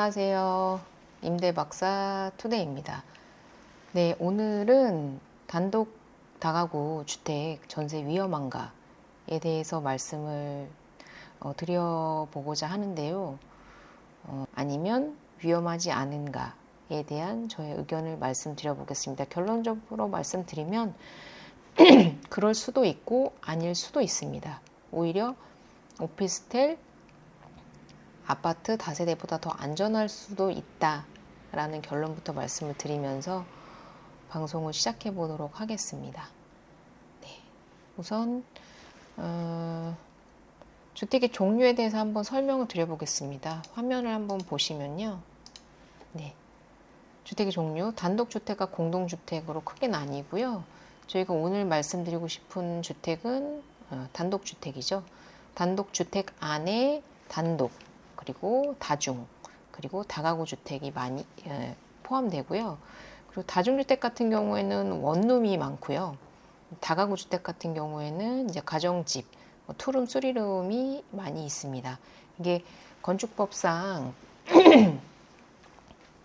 안녕하세요. 임대박사 투데이입니다. 네, 오늘은 단독 다가구 주택 전세 위험한가에 대해서 말씀을 드려보고자 하는데요. 아니면 위험하지 않은가에 대한 저의 의견을 말씀드려 보겠습니다. 결론적으로 말씀드리면 그럴 수도 있고 아닐 수도 있습니다. 오히려 오피스텔, 아파트 다세대보다 더 안전할 수도 있다라는 결론부터 말씀을 드리면서 방송을 시작해 보도록 하겠습니다. 네, 우선 주택의 종류에 대해서 한번 설명을 드려보겠습니다. 화면을 한번 보시면요. 네, 주택의 종류, 단독주택과 공동주택으로 크게 나뉘고요. 저희가 오늘 말씀드리고 싶은 주택은 단독주택이죠. 단독주택 안에 단독, 그리고 다중, 그리고 다가구 주택이 많이 포함되고요. 그리고 다중주택 같은 경우에는 원룸이 많고요. 다가구 주택 같은 경우에는 이제 가정집, 투룸, 쓰리룸이 많이 있습니다. 이게 건축법상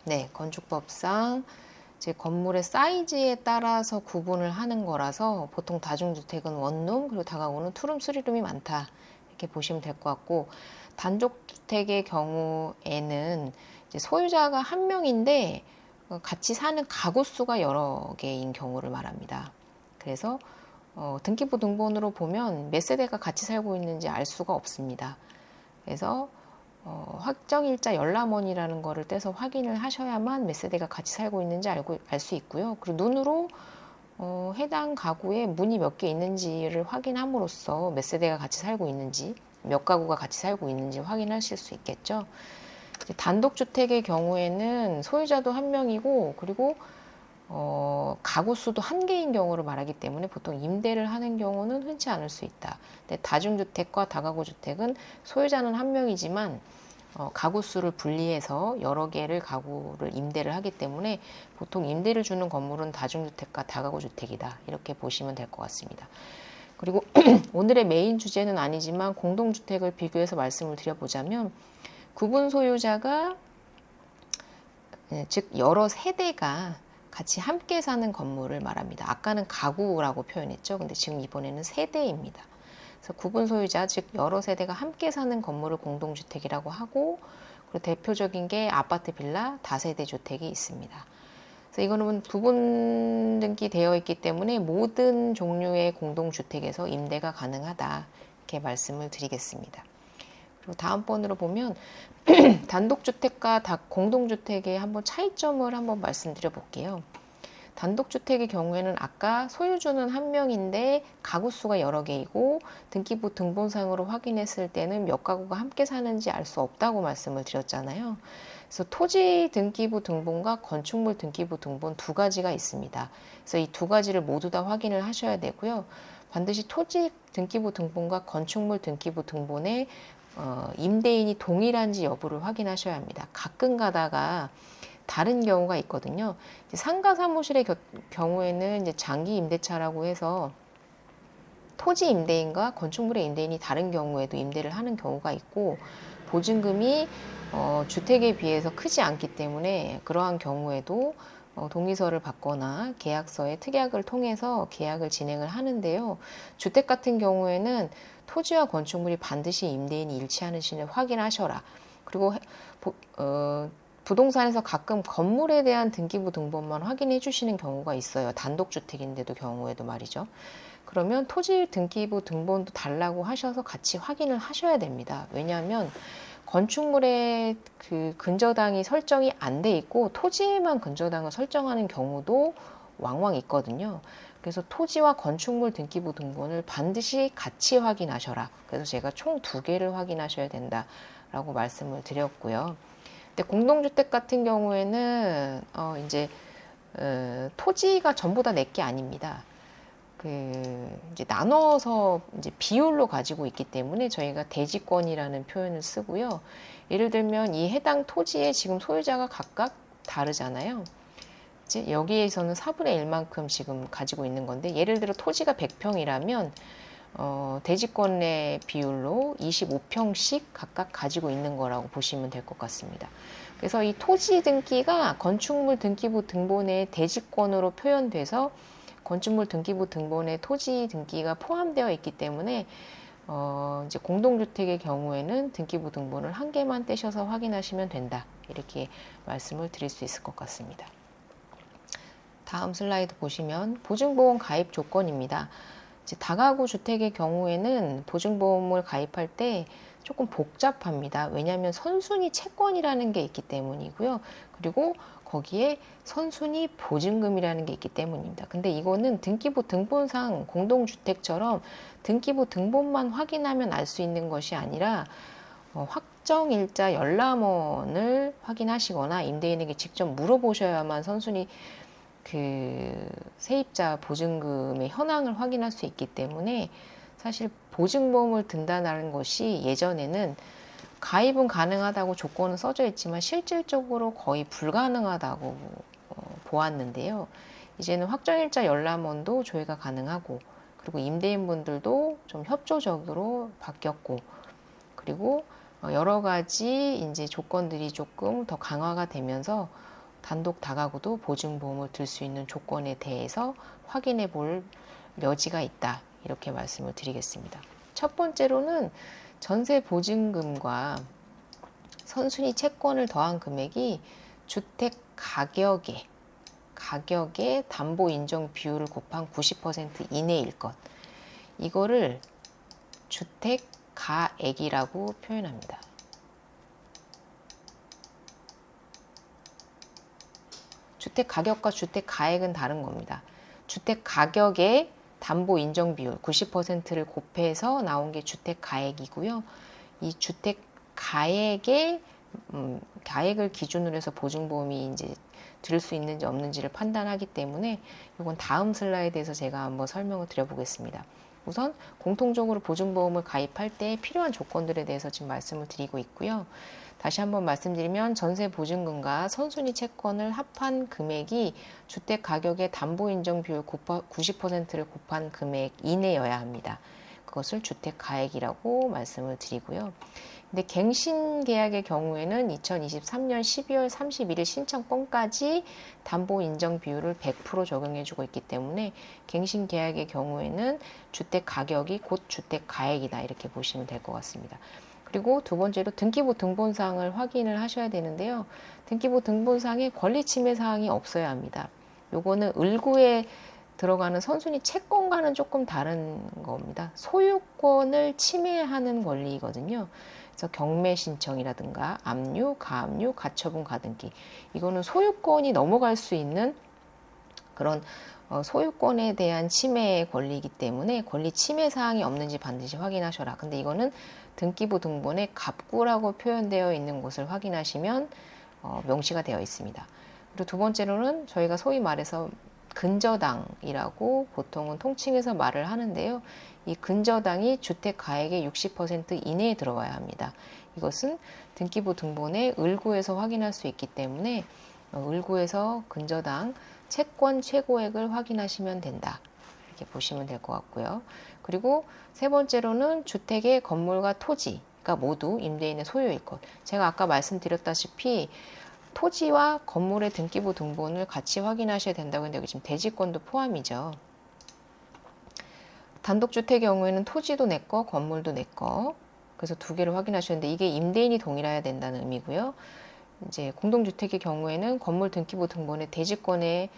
네, 건축법상 이제 건물의 사이즈에 따라서 구분을 하는 거라서 보통 다중주택은 원룸, 그리고 다가구는 투룸, 쓰리룸이 많다. 이렇게 보시면 될 것 같고, 단독주택의 경우에는 이제 소유자가 한 명인데 같이 사는 가구 수가 여러 개인 경우를 말합니다. 그래서 등기부 등본으로 보면 몇 세대가 같이 살고 있는지 알 수가 없습니다. 그래서 확정일자 열람원이라는 거를 떼서 확인을 하셔야만 몇 세대가 같이 살고 있는지 알 수 있고요. 그리고 눈으로 해당 가구에 문이 몇 개 있는지를 확인함으로써 몇 세대가 같이 살고 있는지, 몇 가구가 같이 살고 있는지 확인하실 수 있겠죠. 단독주택의 경우에는 소유자도 한 명이고, 그리고 가구 수도 한 개인 경우를 말하기 때문에 보통 임대를 하는 경우는 흔치 않을 수 있다. 근데 다중주택과 다가구 주택은 소유자는 한 명이지만 가구 수를 분리해서 여러 개를 가구를 임대를 하기 때문에 보통 임대를 주는 건물은 다중주택과 다가구 주택이다. 이렇게 보시면 될 것 같습니다. 그리고 오늘의 메인 주제는 아니지만 공동주택을 비교해서 말씀을 드려보자면 구분 소유자가 즉 여러 세대가 같이 함께 사는 건물을 말합니다. 아까는 가구라고 표현했죠. 근데 지금 이번에는 세대입니다. 그래서 구분 소유자, 즉 여러 세대가 함께 사는 건물을 공동주택이라고 하고, 그리고 대표적인 게 아파트, 빌라, 다세대 주택이 있습니다. 그래서 이거는 부분 등기되어 있기 때문에 모든 종류의 공동주택에서 임대가 가능하다. 이렇게 말씀을 드리겠습니다. 그리고 다음번으로 보면 단독주택과 공동주택의 한번 차이점을 한번 말씀드려 볼게요. 단독주택의 경우에는 아까 소유주는 한 명인데 가구 수가 여러 개이고 등기부 등본상으로 확인했을 때는 몇 가구가 함께 사는지 알 수 없다고 말씀을 드렸잖아요. 그래서 토지 등기부 등본과 건축물 등기부 등본 두 가지가 있습니다. 그래서 이 두 가지를 모두 다 확인을 하셔야 되고요. 반드시 토지 등기부 등본과 건축물 등기부 등본에 임대인이 동일한지 여부를 확인하셔야 합니다. 가끔 가다가 다른 경우가 있거든요. 상가 사무실의 경우에는 이제 장기 임대차라고 해서 토지 임대인과 건축물의 임대인이 다른 경우에도 임대를 하는 경우가 있고, 보증금이 주택에 비해서 크지 않기 때문에 그러한 경우에도 동의서를 받거나 계약서에 특약을 통해서 계약을 진행을 하는데요. 주택 같은 경우에는 토지와 건축물이 반드시 임대인이 일치하는지를 확인하셔라. 그리고 부동산에서 가끔 건물에 대한 등기부 등본만 확인해 주시는 경우가 있어요. 단독주택인데도 경우에도 말이죠. 그러면 토지 등기부 등본도 달라고 하셔서 같이 확인을 하셔야 됩니다. 왜냐하면 건축물에 그 근저당이 설정이 안 돼 있고 토지에만 근저당을 설정하는 경우도 왕왕 있거든요. 그래서 토지와 건축물 등기부 등본을 반드시 같이 확인하셔라. 그래서 제가 총 2개를 확인하셔야 된다라고 말씀을 드렸고요. 근데 공동주택 같은 경우에는 이제 토지가 전부 다 내 게 아닙니다. 이제 나눠서 이제 비율로 가지고 있기 때문에 저희가 대지권이라는 표현을 쓰고요. 예를 들면 이 해당 토지에 지금 소유자가 각각 다르잖아요. 이제 여기에서는 4분의 1만큼 지금 가지고 있는 건데, 예를 들어 토지가 100평이라면 대지권의 비율로 25평씩 각각 가지고 있는 거라고 보시면 될 것 같습니다. 그래서 이 토지 등기가 건축물 등기부 등본의 대지권으로 표현돼서 건축물 등기부 등본에 토지 등기가 포함되어 있기 때문에 이제 공동주택의 경우에는 등기부 등본을 한 개만 떼셔서 확인하시면 된다. 이렇게 말씀을 드릴 수 있을 것 같습니다. 다음 슬라이드 보시면 보증보험 가입 조건입니다. 이제 다가구 주택의 경우에는 보증보험을 가입할 때 조금 복잡합니다. 왜냐하면 선순위 채권이라는 게 있기 때문이고요. 그리고 거기에 선순위 보증금이라는 게 있기 때문입니다. 근데 이거는 등기부 등본상 공동주택처럼 등기부 등본만 확인하면 알 수 있는 것이 아니라 확정일자 열람원을 확인하시거나 임대인에게 직접 물어보셔야만 선순위 세입자 보증금의 현황을 확인할 수 있기 때문에 사실 보증보험을 든다는 것이 예전에는 가입은 가능하다고 조건은 써져 있지만 실질적으로 거의 불가능하다고 보았는데요. 이제는 확정일자 열람원도 조회가 가능하고 그리고 임대인분들도 좀 협조적으로 바뀌었고 그리고 여러 가지 이제 조건들이 조금 더 강화가 되면서 단독 다가구도 보증보험을 들 수 있는 조건에 대해서 확인해 볼 여지가 있다. 이렇게 말씀을 드리겠습니다. 첫 번째로는 전세 보증금과 선순위 채권을 더한 금액이 주택 가격의 담보 인정 비율을 곱한 90% 이내일 것. 이거를 주택 가액이라고 표현합니다. 주택 가격과 주택 가액은 다른 겁니다. 주택 가격의 담보 인정 비율 90%를 곱해서 나온 게 주택 가액이고요. 이 주택 가액의 가액을 기준으로 해서 보증보험이 이제 들을 수 있는지 없는지를 판단하기 때문에 이건 다음 슬라이드에서 제가 한번 설명을 드려보겠습니다. 우선 공통적으로 보증보험을 가입할 때 필요한 조건들에 대해서 지금 말씀을 드리고 있고요. 다시 한번 말씀드리면 전세 보증금과 선순위 채권을 합한 금액이 주택 가격의 담보 인정 비율 90%를 곱한 금액 이내여야 합니다. 그것을 주택 가액이라고 말씀을 드리고요. 근데 갱신 계약의 경우에는 2023년 12월 31일 신청건까지 담보 인정 비율을 100% 적용해주고 있기 때문에 갱신 계약의 경우에는 주택 가격이 곧 주택 가액이다 이렇게 보시면 될 것 같습니다. 그리고 두 번째로 등기부 등본상을 확인을 하셔야 되는데요. 등기부 등본상에 권리 침해 사항이 없어야 합니다. 요거는 을구에 들어가는 선순위 채권과는 조금 다른 겁니다. 소유권을 침해하는 권리거든요. 그래서 경매 신청이라든가 압류, 가압류, 가처분, 가등기 이거는 소유권이 넘어갈 수 있는 그런 소유권에 대한 침해의 권리이기 때문에 권리 침해 사항이 없는지 반드시 확인하셔라. 근데 이거는 등기부 등본에 갑구라고 표현되어 있는 곳을 확인하시면 명시가 되어 있습니다. 그리고 두 번째로는 저희가 소위 말해서 근저당이라고 보통은 통칭해서 말을 하는데요. 이 근저당이 주택 가액의 60% 이내에 들어와야 합니다. 이것은 등기부 등본에 을구에서 확인할 수 있기 때문에 을구에서 근저당 채권 최고액을 확인하시면 된다. 이렇게 보시면 될 것 같고요. 그리고 세 번째로는 주택의 건물과 토지가 모두 임대인의 소유일 것. 제가 아까 말씀드렸다시피 토지와 건물의 등기부 등본을 같이 확인하셔야 된다고 했는데 여기 지금 대지권도 포함이죠. 단독주택의 경우에는 토지도 내 거, 건물도 내 거. 그래서 두 개를 확인하셨는데 이게 임대인이 동일해야 된다는 의미고요. 이제 공동주택의 경우에는 건물 등기부 등본에 대지권의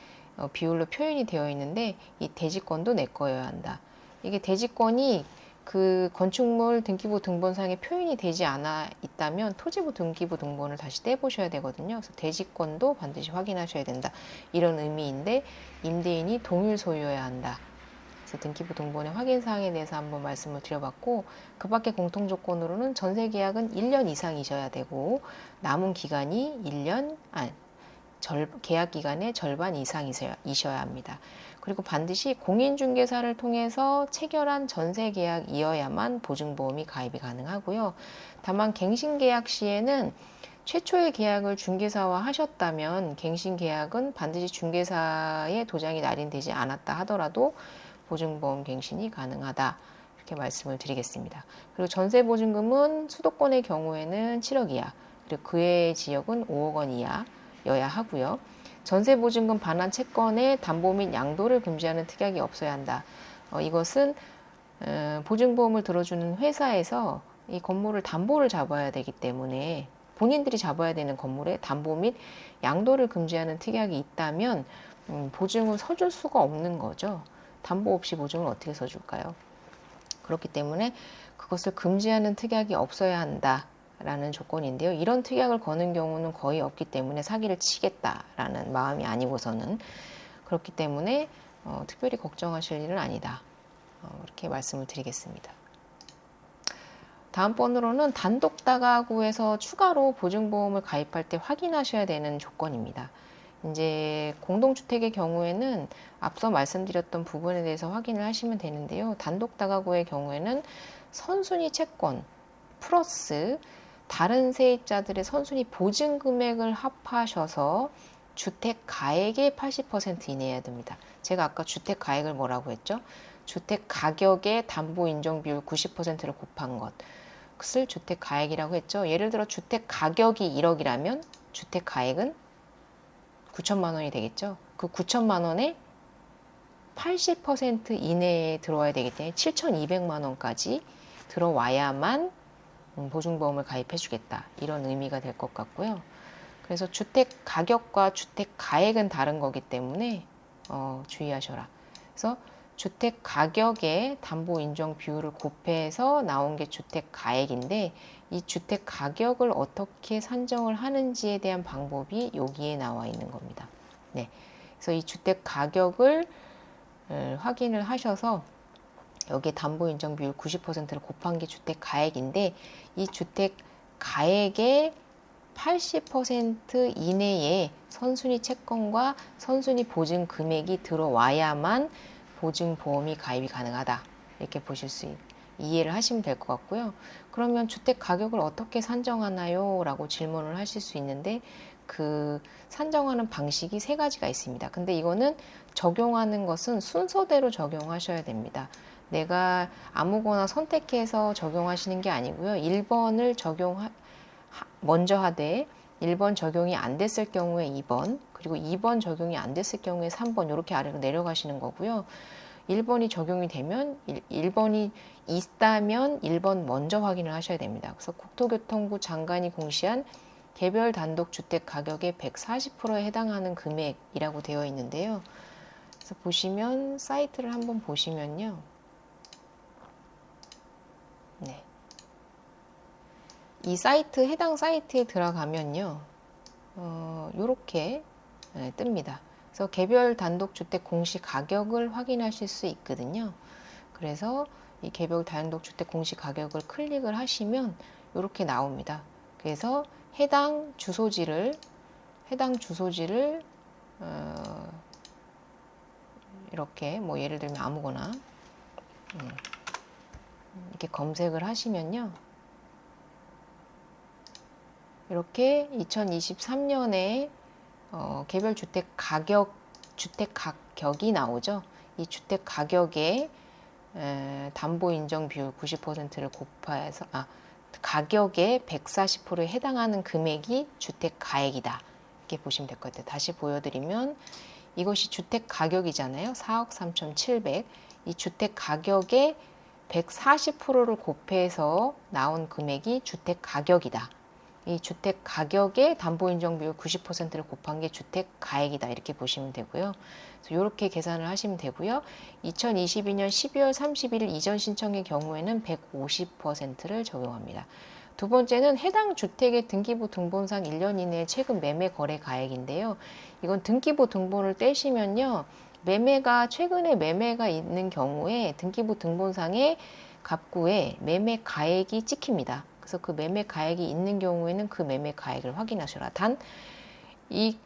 비율로 표현이 되어 있는데 이 대지권도 내 거여야 한다. 이게 대지권이 그 건축물 등기부 등본상에 표현이 되지 않아 있다면 토지부 등기부 등본을 다시 떼보셔야 되거든요. 그래서 대지권도 반드시 확인하셔야 된다. 이런 의미인데 임대인이 동일 소유여야 한다. 그래서 등기부 등본의 확인사항에 대해서 한번 말씀을 드려봤고 그 밖에 공통조건으로는 전세계약은 1년 이상이셔야 되고 남은 기간이 1년, 계약 기간의 절반 이상이셔야 합니다. 그리고 반드시 공인중개사를 통해서 체결한 전세계약이어야만 보증보험이 가입이 가능하고요. 다만 갱신계약 시에는 최초의 계약을 중개사와 하셨다면 갱신계약은 반드시 중개사의 도장이 날인되지 않았다 하더라도 보증보험 갱신이 가능하다. 이렇게 말씀을 드리겠습니다. 그리고 전세보증금은 수도권의 경우에는 7억 이하, 그리고 그 외의 지역은 5억 원 이하여야 하고요. 전세보증금 반환 채권의 담보 및 양도를 금지하는 특약이 없어야 한다. 이것은 보증보험을 들어주는 회사에서 이 건물을 담보를 잡아야 되기 때문에 본인들이 잡아야 되는 건물에 담보 및 양도를 금지하는 특약이 있다면 보증을 서줄 수가 없는 거죠. 담보 없이 보증을 어떻게 서줄까요? 그렇기 때문에 그것을 금지하는 특약이 없어야 한다라는 조건인데요. 이런 특약을 거는 경우는 거의 없기 때문에 사기를 치겠다라는 마음이 아니고서는 그렇기 때문에 특별히 걱정하실 일은 아니다. 이렇게 말씀을 드리겠습니다. 다음번으로는 단독 다가구에서 추가로 보증보험을 가입할 때 확인하셔야 되는 조건입니다. 이제 공동주택의 경우에는 앞서 말씀드렸던 부분에 대해서 확인을 하시면 되는데요. 단독 다가구의 경우에는 선순위 채권 플러스 다른 세입자들의 선순위 보증 금액을 합하셔서 주택 가액의 80% 이내여야 됩니다. 제가 아까 주택 가액을 뭐라고 했죠? 주택 가격의 담보 인정 비율 90%를 곱한 것을 주택 가액이라고 했죠. 예를 들어 주택 가격이 1억이라면 주택 가액은 9천만 원이 되겠죠. 그 9천만 원에 80% 이내에 들어와야 되기 때문에 7,200만 원까지 들어와야만 보증보험을 가입해 주겠다. 이런 의미가 될 것 같고요. 그래서 주택 가격과 주택 가액은 다른 거기 때문에 주의하셔라. 그래서 주택 가격의 담보 인정 비율을 곱해서 나온 게 주택 가액인데 이 주택 가격을 어떻게 산정을 하는지에 대한 방법이 여기에 나와 있는 겁니다. 네. 그래서 이 주택 가격을 확인을 하셔서 여기에 담보 인정 비율 90%를 곱한 게 주택 가액인데 이 주택 가액의 80% 이내에 선순위 채권과 선순위 보증 금액이 들어와야만 보증보험이 가입이 가능하다. 이렇게 보실 수 이해를 하시면 될 것 같고요. 그러면 주택 가격을 어떻게 산정하나요? 라고 질문을 하실 수 있는데 그 산정하는 방식이 세 가지가 있습니다. 근데 이거는 적용하는 것은 순서대로 적용하셔야 됩니다. 내가 아무거나 선택해서 적용하시는 게 아니고요. 1번을 먼저 하되 1번 적용이 안 됐을 경우에 2번, 그리고 2번 적용이 안 됐을 경우에 3번 이렇게 아래로 내려가시는 거고요. 1번이 적용이 되면 1번이 있다면 1번 먼저 확인을 하셔야 됩니다. 그래서 국토교통부 장관이 공시한 개별 단독 주택 가격의 140%에 해당하는 금액이라고 되어 있는데요. 그래서 보시면 사이트를 한번 보시면요. 네. 이 사이트 해당 사이트에 들어가면요. 요렇게 뜹니다. 그래서 개별 단독 주택 공시 가격을 확인하실 수 있거든요. 그래서 이 개별 단독 주택 공시 가격을 클릭을 하시면 이렇게 나옵니다. 그래서 해당 주소지를 이렇게 뭐 예를 들면 아무거나 이렇게 검색을 하시면요. 이렇게 2023년에 개별 주택 가격이 나오죠. 이 주택 가격에 담보 인정 비율 90%를 곱해서 가격의 140%에 해당하는 금액이 주택 가액이다. 이렇게 보시면 될 것 같아요. 다시 보여드리면 이것이 주택 가격이잖아요. 4억 3,700. 이 주택 가격의 140%를 곱해서 나온 금액이 주택 가격이다. 이 주택 가격의 담보 인정 비율 90%를 곱한 게 주택 가액이다. 이렇게 보시면 되고요. 그래서 이렇게 계산을 하시면 되고요. 2022년 12월 31일 이전 신청의 경우에는 150%를 적용합니다. 두 번째는 해당 주택의 등기부 등본상 1년 이내의 최근 매매 거래 가액인데요. 이건 등기부 등본을 떼시면요. 최근에 매매가 있는 경우에 등기부 등본상의 갑구에 매매 가액이 찍힙니다. 그래서 그 매매 가액이 있는 경우에는 그 매매 가액을 확인하셔라. 단 이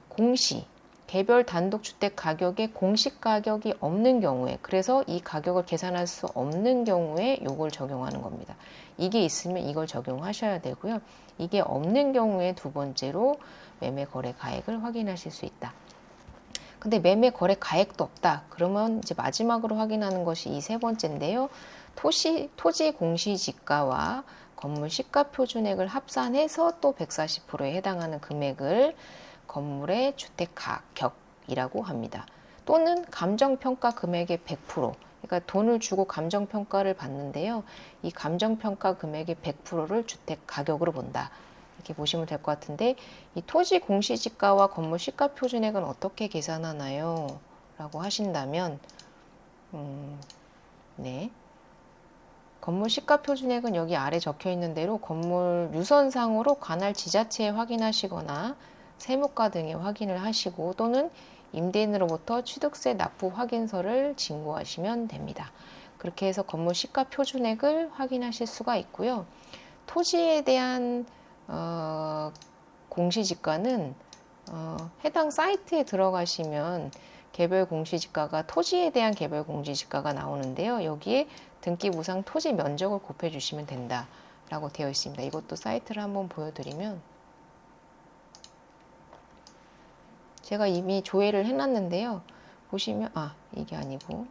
개별 단독 주택 가격에 공시 가격이 없는 경우에, 그래서 이 가격을 계산할 수 없는 경우에 이걸 적용하는 겁니다. 이게 있으면 이걸 적용하셔야 되고요. 이게 없는 경우에 두 번째로 매매 거래 가액을 확인하실 수 있다. 근데 매매 거래 가액도 없다. 그러면 이제 마지막으로 확인하는 것이 이 세 번째인데요. 토지 공시지가와 건물 시가표준액을 합산해서 또 140%에 해당하는 금액을 건물의 주택 가격이라고 합니다. 또는 감정평가 금액의 100%, 그러니까 돈을 주고 감정평가를 받는데요. 이 감정평가 금액의 100%를 주택 가격으로 본다. 이렇게 보시면 될 것 같은데, 이 토지 공시지가와 건물 시가표준액은 어떻게 계산하나요? 라고 하신다면, 네. 건물 시가표준액은 여기 아래 적혀 있는 대로 건물 유선상으로 관할 지자체에 확인하시거나 세무과 등에 확인을 하시고 또는 임대인으로부터 취득세 납부 확인서를 진고하시면 됩니다. 그렇게 해서 건물 시가표준액을 확인하실 수가 있고요. 토지에 대한 공시지가는 해당 사이트에 들어가시면 개별 공시지가가 토지에 대한 개별 공시지가가 나오는데요. 여기에 등기부상 토지 면적을 곱해 주시면 된다라고 되어 있습니다. 이것도 사이트를 한번 보여드리면 제가 이미 조회를 해놨는데요. 보시면 이게 아니고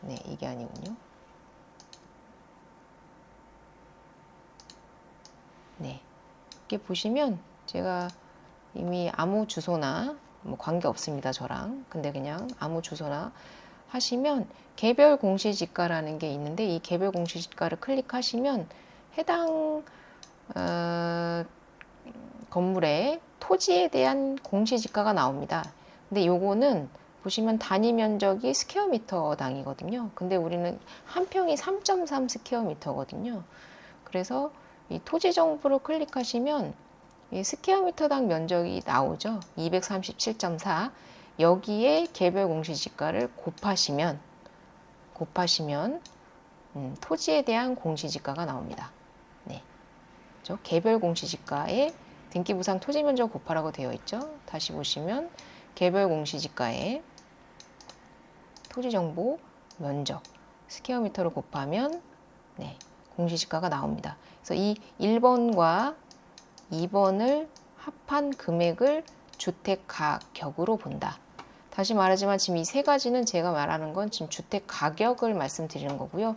네, 이게 아니군요. 네, 이렇게 보시면 제가 이미 아무 주소나 뭐 관계 없습니다, 저랑. 근데 그냥 아무 주소나 하시면 개별 공시지가라는 게 있는데 이 개별 공시지가를 클릭하시면 해당 건물의 토지에 대한 공시지가가 나옵니다. 근데 요거는 보시면 단위 면적이 스퀘어미터당이거든요. 근데 우리는 한 평이 3.3 스퀘어미터거든요. 그래서 이 토지 정보를 클릭하시면 이 스퀘어미터당 면적이 나오죠. 237.4. 여기에 개별 공시지가를 곱하시면 토지에 대한 공시지가가 나옵니다. 네. 그렇죠? 개별 공시지가에 등기부상 토지 면적 곱하라고 되어 있죠. 다시 보시면 개별 공시지가에 토지 정보 면적 스퀘어미터로 곱하면 네, 공시지가가 나옵니다. 그래서 이 1번과 2번을 합한 금액을 주택 가격으로 본다. 다시 말하지만 지금 이 세 가지는 제가 말하는 건 지금 주택 가격을 말씀드리는 거고요.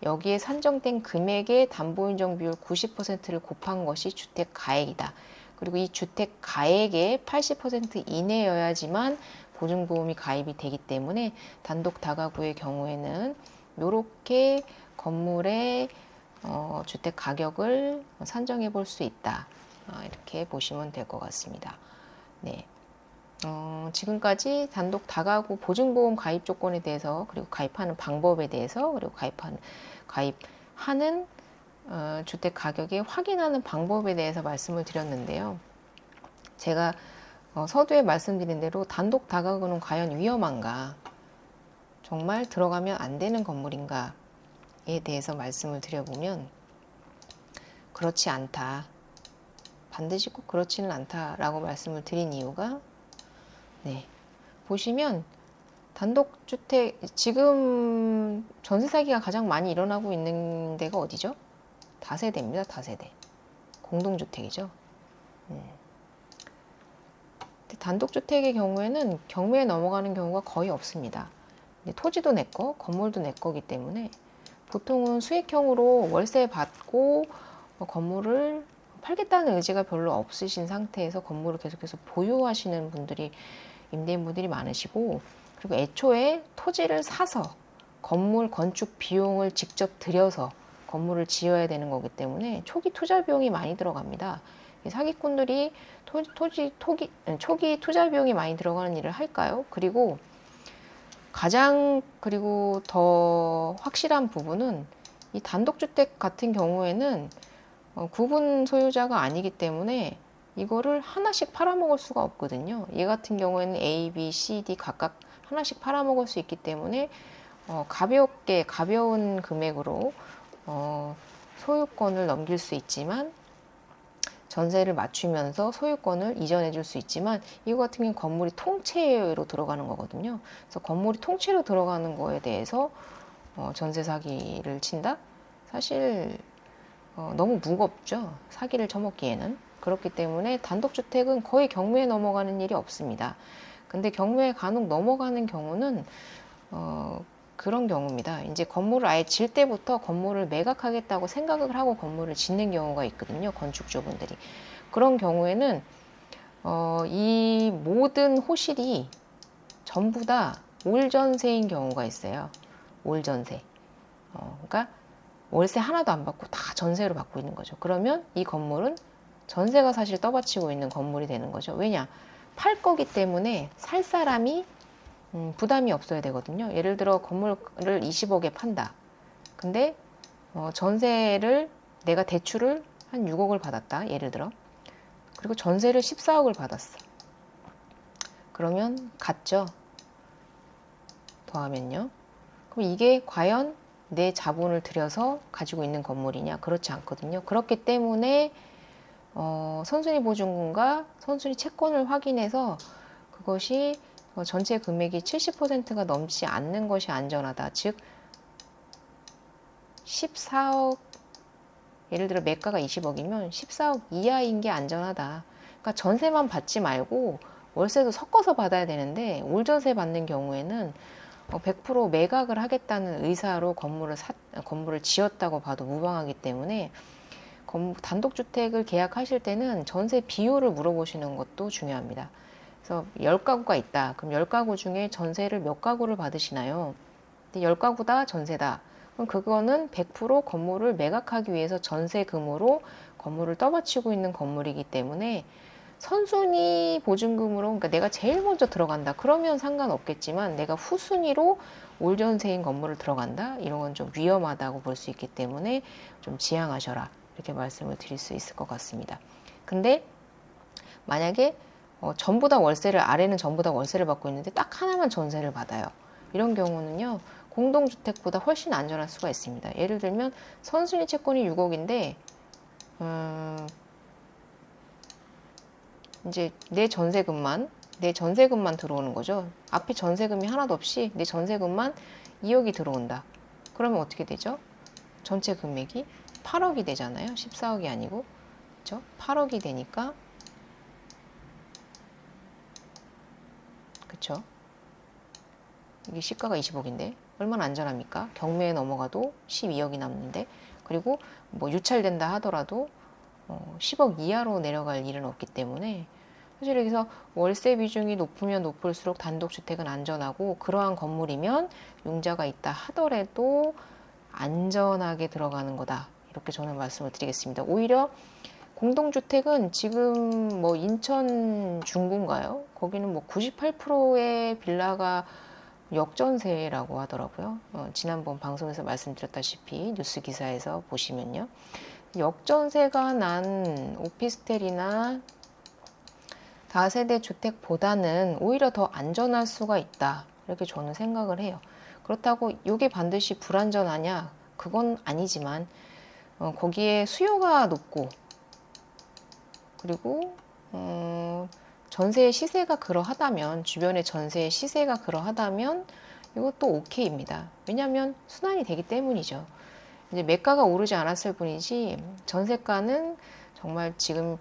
여기에 산정된 금액의 담보인정 비율 90%를 곱한 것이 주택 가액이다. 그리고 이 주택 가액의 80% 이내여야지만 보증보험이 가입이 되기 때문에 단독 다가구의 경우에는 이렇게 건물의 주택 가격을 산정해 볼 수 있다. 이렇게 보시면 될 것 같습니다. 네. 지금까지 단독 다가구 보증보험 가입 조건에 대해서 그리고 가입하는 방법에 대해서 그리고 가입하는 주택 가격에 확인하는 방법에 대해서 말씀을 드렸는데요. 제가 서두에 말씀드린 대로 단독 다가구는 과연 위험한가? 정말 들어가면 안 되는 건물인가에 대해서 말씀을 드려보면 그렇지 않다. 반드시 꼭 그렇지는 않다라고 말씀을 드린 이유가 네, 보시면 단독주택 지금 전세 사기가 가장 많이 일어나고 있는 데가 어디죠? 다세대입니다. 다세대. 공동주택이죠. 단독주택의 경우에는 경매에 넘어가는 경우가 거의 없습니다. 토지도 내 거, 건물도 내 거기 때문에 보통은 수익형으로 월세 받고 건물을 팔겠다는 의지가 별로 없으신 상태에서 건물을 계속해서 보유하시는 분들이 임대인분들이 많으시고 그리고 애초에 토지를 사서 건물 건축 비용을 직접 들여서 건물을 지어야 되는 거기 때문에 초기 투자 비용이 많이 들어갑니다. 사기꾼들이 초기 투자 비용이 많이 들어가는 일을 할까요? 그리고 그리고 더 확실한 부분은 이 단독주택 같은 경우에는 구분 소유자가 아니기 때문에 이거를 하나씩 팔아먹을 수가 없거든요. 얘 같은 경우에는 A, B, C, D 각각 하나씩 팔아먹을 수 있기 때문에 가벼운 금액으로 소유권을 넘길 수 있지만 전세를 맞추면서 소유권을 이전해 줄 수 있지만 이거 같은 경우는 건물이 통째로 들어가는 거거든요. 그래서 건물이 통째로 들어가는 거에 대해서 전세 사기를 친다? 사실 너무 무겁죠. 사기를 쳐먹기에는. 그렇기 때문에 단독주택은 거의 경매에 넘어가는 일이 없습니다. 근데 경매에 간혹 넘어가는 경우는 그런 경우입니다. 이제 건물을 아예 질 때부터 건물을 매각하겠다고 생각을 하고 건물을 짓는 경우가 있거든요. 건축주분들이. 그런 경우에는 이 모든 호실이 전부 다 올전세인 경우가 있어요. 올전세. 그러니까 월세 하나도 안 받고 다 전세로 받고 있는 거죠. 그러면 이 건물은 전세가 사실 떠받치고 있는 건물이 되는 거죠. 왜냐? 팔 거기 때문에 살 사람이 부담이 없어야 되거든요. 예를 들어 건물을 20억에 판다. 근데 전세를 내가 대출을 한 6억을 받았다. 예를 들어. 그리고 전세를 14억을 받았어. 그러면 같죠? 더하면요. 그럼 이게 과연 내 자본을 들여서 가지고 있는 건물이냐? 그렇지 않거든요. 그렇기 때문에 선순위 보증금과 선순위 채권을 확인해서 그것이 전체 금액이 70%가 넘지 않는 것이 안전하다. 즉 14억, 예를 들어 매가가 20억이면 14억 이하인 게 안전하다. 그러니까 전세만 받지 말고 월세도 섞어서 받아야 되는데 올전세 받는 경우에는 100% 매각을 하겠다는 의사로 건물을 지었다고 봐도 무방하기 때문에 단독주택을 계약하실 때는 전세 비율을 물어보시는 것도 중요합니다. 그래서 10가구가 있다. 그럼 10가구 중에 전세를 몇 가구를 받으시나요? 10가구다 전세다. 그럼 그거는 100% 건물을 매각하기 위해서 전세금으로 건물을 떠받치고 있는 건물이기 때문에 선순위 보증금으로, 그러니까 내가 제일 먼저 들어간다. 그러면 상관없겠지만 내가 후순위로 올전세인 건물을 들어간다. 이런 건 좀 위험하다고 볼 수 있기 때문에 좀 지양하셔라. 이렇게 말씀을 드릴 수 있을 것 같습니다. 근데 만약에 전부 다 월세를, 아래는 전부 다 월세를 받고 있는데 딱 하나만 전세를 받아요. 이런 경우는요, 공동주택보다 훨씬 안전할 수가 있습니다. 예를 들면 선순위 채권이 6억인데 이제 내 전세금만 들어오는 거죠. 앞에 전세금이 하나도 없이 내 전세금만 2억이 들어온다. 그러면 어떻게 되죠? 전체 금액이 8억이 되잖아요. 14억이 아니고. 그렇죠? 8억이 되니까, 그렇죠? 이게 시가가 20억인데 얼마나 안전합니까? 경매에 넘어가도 12억이 남는데, 그리고 뭐 유찰된다 하더라도 10억 이하로 내려갈 일은 없기 때문에, 사실 여기서 월세 비중이 높으면 높을수록 단독주택은 안전하고, 그러한 건물이면 융자가 있다 하더라도 안전하게 들어가는 거다. 이렇게 저는 말씀을 드리겠습니다. 오히려 공동주택은 지금 뭐 인천 중구인가요? 거기는 뭐 98%의 빌라가 역전세라고 하더라고요. 지난번 방송에서 말씀드렸다시피 뉴스 기사에서 보시면요. 역전세가 난 오피스텔이나 다세대 주택보다는 오히려 더 안전할 수가 있다. 이렇게 저는 생각을 해요. 그렇다고 이게 반드시 불안전하냐? 그건 아니지만 거기에 수요가 높고, 그리고 전세의 시세가 그러하다면, 주변의 전세의 시세가 그러하다면 이것도 오케이입니다. 왜냐하면 순환이 되기 때문이죠. 이제 매가가 오르지 않았을 뿐이지 전세가는 정말 지금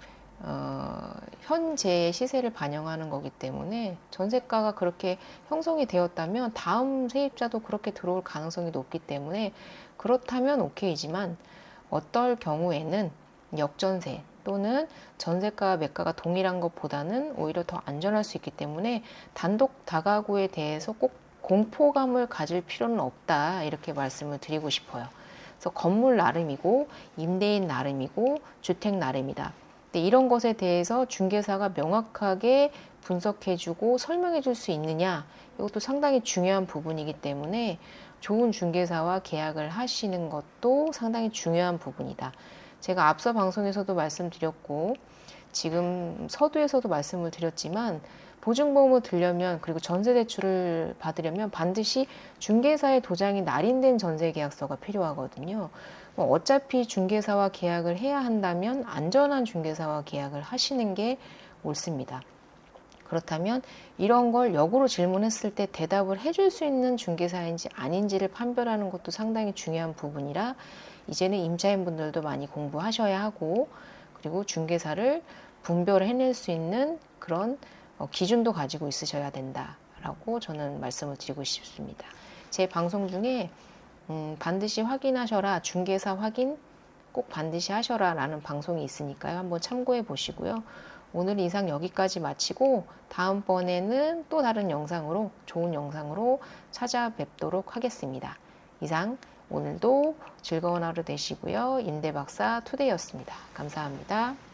현재의 시세를 반영하는 거기 때문에, 전세가가 그렇게 형성이 되었다면 다음 세입자도 그렇게 들어올 가능성이 높기 때문에 그렇다면 오케이지만, 어떨 경우에는 역전세 또는 전세가 매가가 동일한 것보다는 오히려 더 안전할 수 있기 때문에 단독 다가구에 대해서 꼭 공포감을 가질 필요는 없다. 이렇게 말씀을 드리고 싶어요. 그래서 건물 나름이고 임대인 나름이고 주택 나름이다. 근데 이런 것에 대해서 중개사가 명확하게 분석해주고 설명해줄 수 있느냐, 이것도 상당히 중요한 부분이기 때문에 좋은 중개사와 계약을 하시는 것도 상당히 중요한 부분이다. 제가 앞서 방송에서도 말씀드렸고 지금 서두에서도 말씀을 드렸지만, 보증보험을 들려면, 그리고 전세대출을 받으려면 반드시 중개사의 도장이 날인된 전세계약서가 필요하거든요. 어차피 중개사와 계약을 해야 한다면 안전한 중개사와 계약을 하시는 게 옳습니다. 그렇다면 이런 걸 역으로 질문했을 때 대답을 해줄 수 있는 중개사인지 아닌지를 판별하는 것도 상당히 중요한 부분이라, 이제는 임차인분들도 많이 공부하셔야 하고, 그리고 중개사를 분별해낼 수 있는 그런 기준도 가지고 있으셔야 된다라고 저는 말씀을 드리고 싶습니다. 제 방송 중에 반드시 확인하셔라, 중개사 확인 꼭 반드시 하셔라 라는 방송이 있으니까요. 한번 참고해 보시고요. 오늘 이상 여기까지 마치고 다음번에는 또 다른 영상으로, 좋은 영상으로 찾아뵙도록 하겠습니다. 이상 오늘도 즐거운 하루 되시고요. 임대박사 투데이였습니다. 감사합니다.